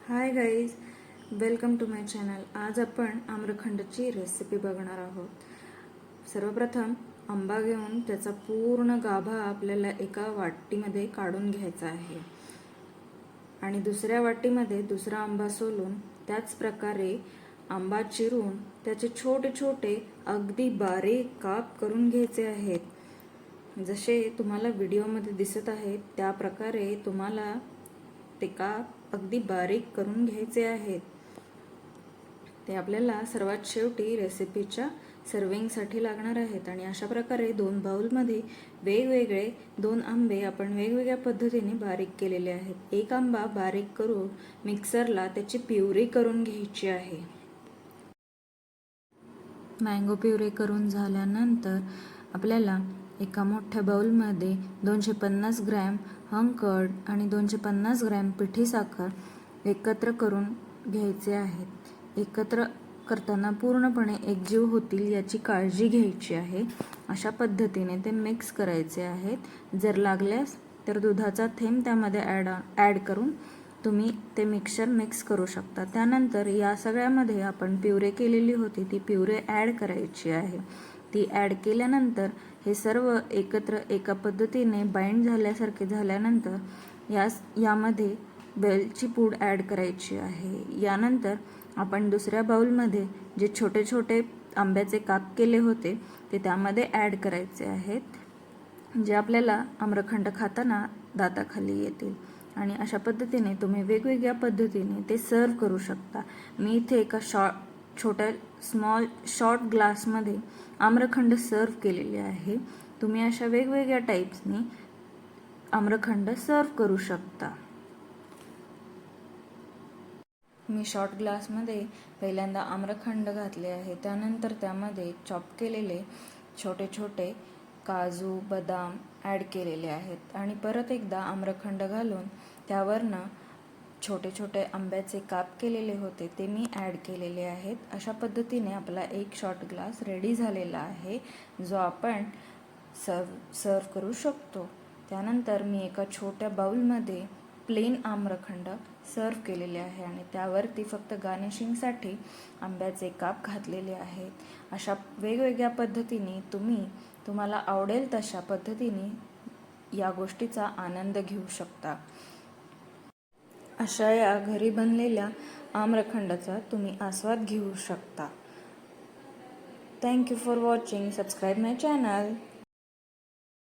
High guys, welcome to my channel. आज आपण आम्रखंडची recipe बघणार आहोत. सर्वप्रथम आंबा घेऊन त्याचा पूर्ण गाभा आपल्याला एका वाटीमध्ये काढून घ्यायचा आहे आणि दुसऱ्या वाटीमध्ये दुसरा आंबा सोलून त्याच प्रकारे आंबा चिरून त्याचे छोटे छोटे अगदी बारीक काप करून घ्यायचे आहेत. जसे तुम्हाला व्हिडिओमध्ये दिसत आहेत त्या प्रकारे तुम्हाला ते काप अगदी बारीक करून घ्यायचे आहेत. ते आपल्याला सर्वात शेवटी रेसिपीच्या सर्विंगसाठी लागणार आहेत. आणि अशा प्रकारे 2 बाउलमध्ये वेगवेगळे 2 आंबे आपण वेगवेगळ्या पद्धतीने बारीक केलेले आहेत. एक आंबा बारीक करून मिक्सरला त्याची प्युरी करून घ्यायची आहे. मँगो प्युरी करून झाल्यानंतर आपल्याला एका मोठ्या बाउलमध्ये 250 ग्रॅम हंकर्ड आणि 250 ग्रॅम पिठी साखर एकत्र करून घ्यायचे आहेत. एकत्र करताना पूर्णपणे एकजीव होतील याची काळजी घ्यायची आहे. अशा पद्धतीने ते मिक्स करायचे आहेत. जर लागल्यास तर दुधाचा थेंब त्यामध्ये ॲड करून तुम्ही ते मिक्सचर मिक्स करू शकता. त्यानंतर या सगळ्यामध्ये आपण प्युरे केलेली होती ती प्युरे ॲड करायची आहे. ती ॲड केल्यानंतर हे सर्व एकत्र एका पद्धतीने बाइंड झाल्यासारखे झाल्यानंतर यामध्ये वेलची पूड ॲड करायची आहे. यानंतर आपण दुसऱ्या बाउलमध्ये जे छोटे छोटे आंब्याचे काप केले होते ते त्यामध्ये ॲड करायचे आहेत, जे आपल्याला आम्रखंड खाताना दाताखाली येतील. आणि अशा पद्धतीने तुम्ही वेगवेगळ्या पद्धतीने ते सर्व करू शकता. मी इथे एका छोट्या शॉर्ट ग्लासमध्ये आम्रखंड सर्व केलेले आहे. तुम्ही अशा वेगवेगळ्या टाईप्सनी आम्रखंड सर्व करू शकता. मी शॉर्ट ग्लासमध्ये पहिल्यांदा आम्रखंड घातले आहे. त्यानंतर त्यामध्ये चॉप केलेले छोटे छोटे काजू बदाम ॲड केलेले आहेत आणि परत एकदा आम्रखंड घालून त्यावरनं छोटे छोटे आंब्याचे काप केलेले होते ते मी ॲड केलेले आहेत. अशा पद्धतीने आपला एक शॉर्ट ग्लास रेडी झालेला आहे, जो आपण सर्व करू शकतो. त्यानंतर मी एका छोट्या बाउलमध्ये प्लेन आम्रखंड सर्व केलेले आहे आणि त्यावरती फक्त गार्निशिंगसाठी आंब्याचे काप घातलेले आहेत. अशा वेगवेगळ्या पद्धतीने तुम्हाला आवडेल तशा पद्धतीने या गोष्टीचा आनंद घेऊ शकता. अशा या घरी बनलेल्या आम्रखंडाचा तुम्ही आस्वाद घेऊ शकता. Thank you for watching. Subscribe my channel.